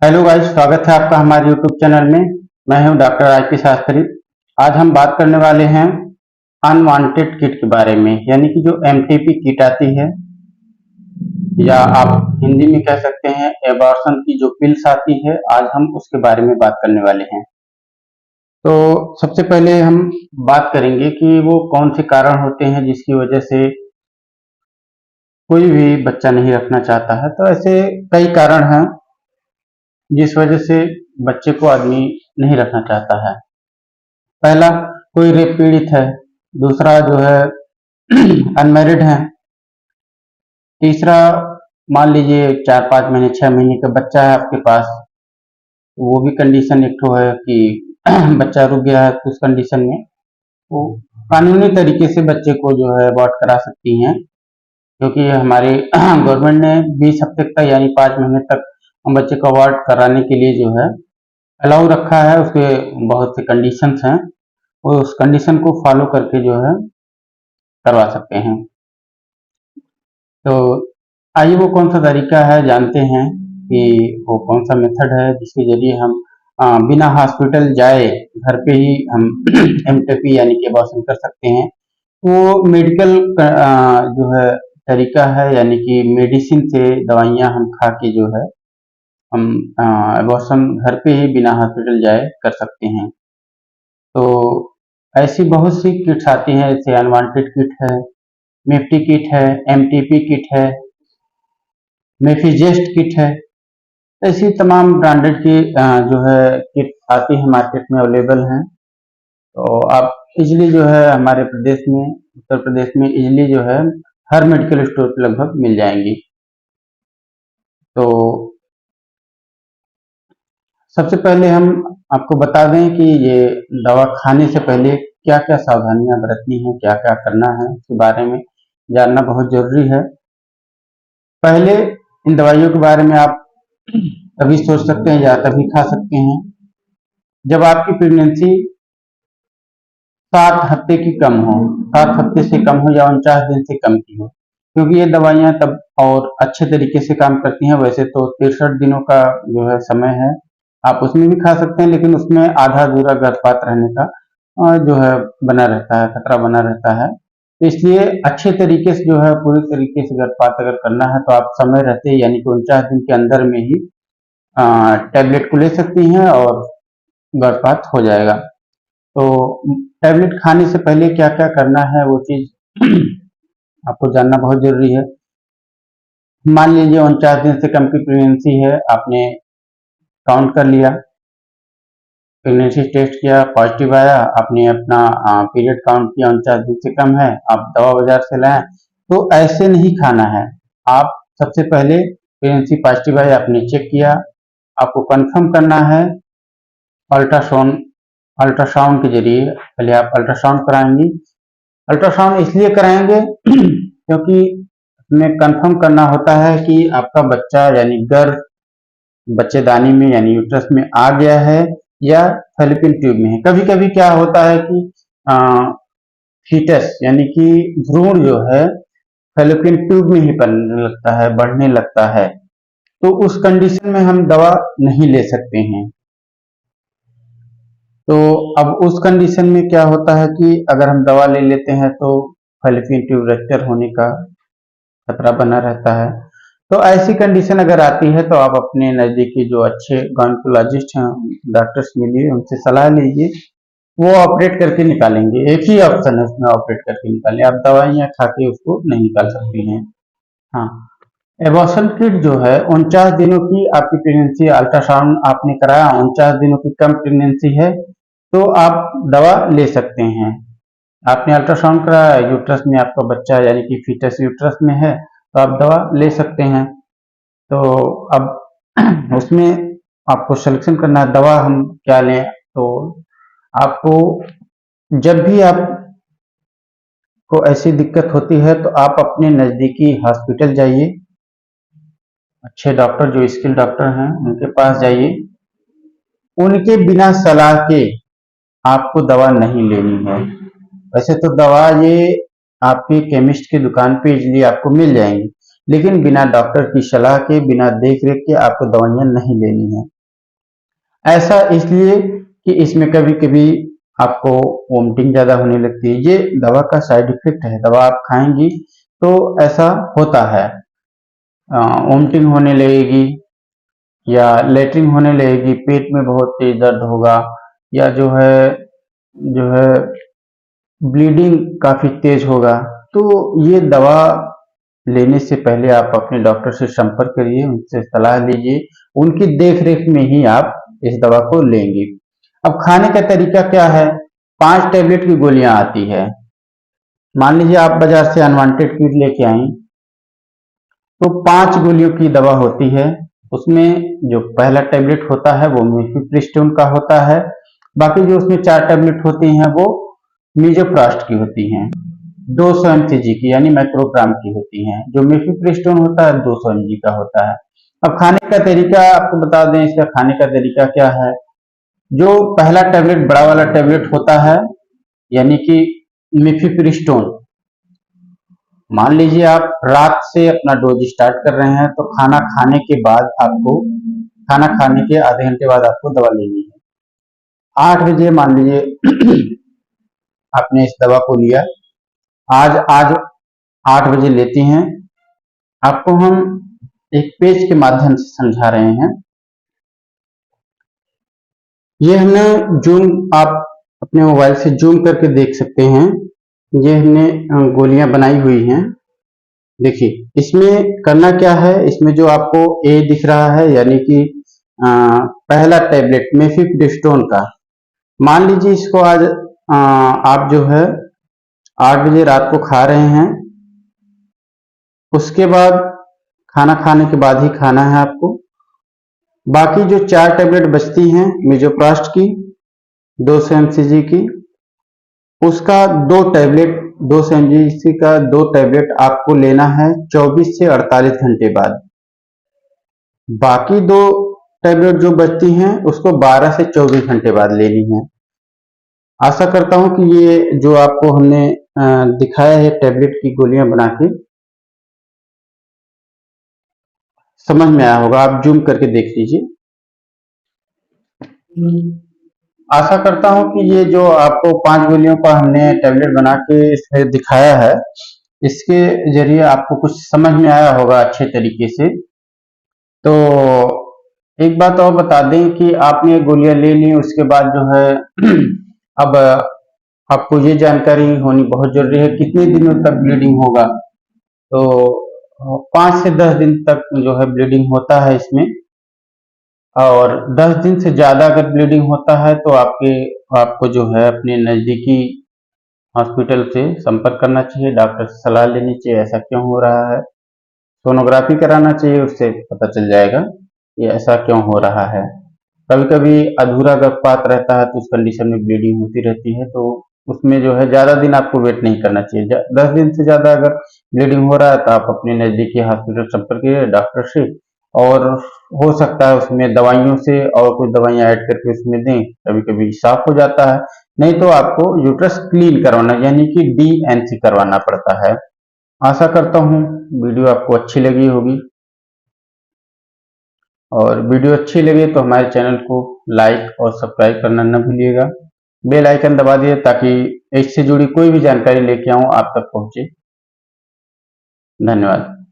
Hello guys, स्वागत है आपका हमारे यूट्यूब चैनल में। मैं हूं डॉक्टर आईपी शास्त्री। आज हम बात करने वाले हैं अनवांटेड किट के बारे में, यानी कि जो एमटीपी किट आती है या आप हिंदी में कह सकते हैं एबॉर्शन की जो पिल्स आती है, आज हम उसके बारे में बात करने वाले हैं। तो सबसे पहले हम बात करेंगे कि वो कौन से कारण होते हैं जिसकी वजह से कोई भी बच्चा नहीं रखना चाहता है। तो ऐसे कई कारण हैं जिस वजह से बच्चे को आदमी नहीं रखना चाहता है। पहला, कोई रेप पीड़ित है। दूसरा जो है अनमैरिड है। तीसरा, मान लीजिए 4-5 महीने 6 महीने का बच्चा है आपके पास, वो भी कंडीशन एक ठो है कि बच्चा रुक गया है, तो उस कंडीशन में वो कानूनी तरीके से बच्चे को जो है अबॉर्ट करा सकती हैं, क्योंकि हमारे गवर्नमेंट ने 20 हफ्ते तक यानी 5 महीने तक हम बच्चे को अबॉर्ट कराने के लिए जो है अलाउ रखा है। उसके बहुत से कंडीशंस हैं, वो उस कंडीशन को फॉलो करके जो है करवा सकते हैं। तो आइए वो कौन सा तरीका है जानते हैं कि वो कौन सा मेथड है जिसके जरिए हम बिना हॉस्पिटल जाए घर पे ही हम एमटीपी यानी कि अबॉर्शन कर सकते हैं। वो मेडिकल जो है तरीका है, यानी कि मेडिसिन से दवाइयाँ हम खा के जो है हम अबॉर्शन घर पे ही बिना हॉस्पिटल जाए कर सकते हैं। तो ऐसी बहुत सी किट्स आती हैं, जैसे अनवांटेड किट है, निफ्टी किट है, एमटीपी किट है, मेफिजेस्ट किट है। ऐसी तमाम ब्रांडेड की जो है किट आती है, मार्केट में अवेलेबल हैं। तो आप इजीली जो है हमारे प्रदेश में, उत्तर प्रदेश में इजीली जो है हर मेडिकल स्टोर पे लगभग मिल जाएंगी। तो सबसे पहले हम आपको बता दें कि ये दवा खाने से पहले क्या क्या सावधानियां बरतनी है, क्या क्या करना है, इसके बारे में जानना बहुत जरूरी है। पहले इन दवाइयों के बारे में आप तभी सोच सकते हैं या तभी खा सकते हैं जब आपकी प्रेगनेंसी 7 हफ्ते की कम हो, 7 हफ्ते से कम हो या 49 दिन से कम की हो, क्योंकि ये दवाइयां तब और अच्छे तरीके से काम करती हैं। वैसे तो 63 दिनों का जो है समय है, आप उसमें भी खा सकते हैं, लेकिन उसमें आधा अधूरा गर्भपात रहने का जो है बना रहता है, खतरा बना रहता है। तो इसलिए अच्छे तरीके से जो है पूरी तरीके से गर्भपात अगर करना है तो आप समय रहते यानी कि 49 दिन के अंदर में ही टैबलेट को ले सकती हैं और गर्भपात हो जाएगा। तो टैबलेट खाने से पहले क्या क्या करना है वो चीज आपको जानना बहुत जरूरी है। मान लीजिए 49 दिन से कम की प्रेगनेंसी है, आपने काउंट कर लिया, प्रेगनेंसी टेस्ट किया, पॉजिटिव आया, आपने अपना पीरियड काउंट किया, 49 दिन से कम है, आप दवा बाजार से लाए, तो ऐसे नहीं खाना है। आप सबसे पहले प्रेगनेंसी पॉजिटिव आई, आपने चेक किया, आपको कंफर्म करना है अल्ट्रासाउंड अल्ट्रासाउंड के जरिए। पहले आप अल्ट्रासाउंड कराएंगी। अल्ट्रासाउंड इसलिए कराएंगे क्योंकि उसमें कंफर्म करना होता है कि आपका बच्चा यानी गर्भ बच्चेदानी में यानी यूट्रस में आ गया है या फैलोपियन ट्यूब में है। कभी कभी क्या होता है कि फीटस यानी कि भ्रूण जो है फैलोपियन ट्यूब में ही पलने लगता है, बढ़ने लगता है, तो उस कंडीशन में हम दवा नहीं ले सकते हैं। तो अब उस कंडीशन में क्या होता है कि अगर हम दवा ले लेते हैं तो फैलोपियन ट्यूब रप्चर होने का खतरा बना रहता है। तो ऐसी कंडीशन अगर आती है तो आप अपने नज़दीकी जो अच्छे गायनेकोलॉजिस्ट हैं, डॉक्टर्स मिलिए, उनसे सलाह लीजिए, वो ऑपरेट करके निकालेंगे। एक ही ऑप्शन है उसमें, ऑपरेट करके निकालें, आप दवाइयाँ खा के उसको नहीं निकाल सकती हैं। हाँ, एबॉर्शन किट जो है 49 दिनों की आपकी प्रेगनेंसी, अल्ट्रासाउंड आपने कराया, 49 दिनों की कम प्रेगनेंसी है तो आप दवा ले सकते हैं। आपने अल्ट्रासाउंड कराया, यूट्रस में आपका बच्चा यानी कि फीटस यूट्रस में है, तो आप दवा ले सकते हैं। तो अब उसमें आपको सिलेक्शन करना है दवा हम क्या लें। तो आपको जब भी आपको ऐसी दिक्कत होती है तो आप अपने नज़दीकी हॉस्पिटल जाइए, अच्छे डॉक्टर जो स्किल डॉक्टर हैं उनके पास जाइए। उनके बिना सलाह के आपको दवा नहीं लेनी है। वैसे तो दवा ये आपकी केमिस्ट की दुकान पे इजली आपको मिल जाएंगी, लेकिन बिना डॉक्टर की सलाह के, बिना देख रेख के आपको दवाइयाँ नहीं लेनी है। ऐसा इसलिए कि इसमें कभी कभी आपको वोमिटिंग ज़्यादा होने लगती है। ये दवा का साइड इफेक्ट है, दवा आप खाएंगी तो ऐसा होता है। वोमिटिंग होने लगेगी या लेटरिन होने लगेगी, पेट में बहुत तेज दर्द होगा, या जो है ब्लीडिंग काफ़ी तेज होगा। तो ये दवा लेने से पहले आप अपने डॉक्टर से संपर्क करिए, उनसे सलाह लीजिए, उनकी देख-रेख में ही आप इस दवा को लेंगे। अब खाने का तरीका क्या है? 5 टैबलेट की गोलियां आती है। मान लीजिए आप बाजार से अनवांटेड कीट लेके आई, तो 5 गोलियों की दवा होती है। उसमें जो पहला टैबलेट होता है वो मिफिप्रिस्टोन का होता है, बाकी जो उसमें 4 टैबलेट होती हैं वो मीजोप्रास्ट की होती हैं, 200 mcg की यानी माइक्रोग्राम की होती हैं। जो मिफिप्रिस्टोन होता है 200 mg का होता है। अब खाने का तरीका आपको बता दें, इसका खाने का तरीका क्या है। जो पहला टैबलेट बड़ा वाला टैबलेट होता है यानी कि मिफिप्रिस्टोन, मान लीजिए आप रात से अपना डोज स्टार्ट कर रहे हैं तो खाना खाने के बाद आपको, खाना खाने के आधे घंटे बाद आपको दवा लेनी है। 8 बजे मान लीजिए आपने इस दवा को लिया, आज आज 8 बजे लेती हैं। आपको हम एक पेज के माध्यम से समझा रहे हैं। ये हमने जूम, आप अपने मोबाइल से जूम करके देख सकते हैं। ये हमने गोलियां बनाई हुई हैं। देखिए इसमें करना क्या है, इसमें जो आपको ए दिख रहा है यानी कि पहला टैबलेट मिफिप्रिस्टोन का, मान लीजिए इसको आज आप जो है 8 बजे रात को खा रहे हैं, उसके बाद खाना खाने के बाद ही खाना है आपको। बाकी जो 4 टैबलेट बचती हैं मिजोप्रास्ट की 200 mcg की, उसका 2 टैबलेट 200 mg का 2 टैबलेट आपको लेना है 24 से 48 घंटे बाद। बाकी 2 टैबलेट जो बचती हैं उसको 12 से 24 घंटे बाद लेनी है। आशा करता हूं कि ये जो आपको हमने दिखाया है टैबलेट की गोलियां बना के, समझ में आया होगा। आप जूम करके देख लीजिए। आशा करता हूं कि ये जो आपको 5 गोलियों का हमने टैबलेट बना के इसमें दिखाया है, इसके जरिए आपको कुछ समझ में आया होगा अच्छे तरीके से। तो एक बात और बता दें कि आपने गोलियां ले ली, उसके बाद जो है अब आपको ये जानकारी होनी बहुत जरूरी है कितने दिनों तक ब्लीडिंग होगा। तो 5 से 10 दिन तक जो है ब्लीडिंग होता है इसमें, और 10 दिन से ज़्यादा अगर ब्लीडिंग होता है तो आपको जो है अपने नज़दीकी हॉस्पिटल से संपर्क करना चाहिए, डॉक्टर से सलाह लेनी चाहिए ऐसा क्यों हो रहा है। सोनोग्राफी कराना चाहिए, उससे पता चल जाएगा ये ऐसा क्यों हो रहा है। कभी कभी अधूरा गर्भपात रहता है तो उस कंडीशन में ब्लीडिंग होती रहती है, तो उसमें जो है ज़्यादा दिन आपको वेट नहीं करना चाहिए। 10 दिन से ज़्यादा अगर ब्लीडिंग हो रहा है तो आप अपने नज़दीकी हॉस्पिटल संपर्क कीजिए डॉक्टर से, और हो सकता है उसमें दवाइयों से और कुछ दवाइयाँ ऐड करके उसमें दें, कभी कभी साफ हो जाता है। नहीं तो आपको यूट्रस क्लीन करवाना यानी कि DNC करवाना पड़ता है। आशा करता हूँ वीडियो आपको अच्छी लगी होगी, और वीडियो अच्छी लगे तो हमारे चैनल को लाइक और सब्सक्राइब करना न भूलिएगा। बेल आइकन दबा दिए ताकि इससे जुड़ी कोई भी जानकारी लेके आऊँ आप तक पहुँचे। धन्यवाद।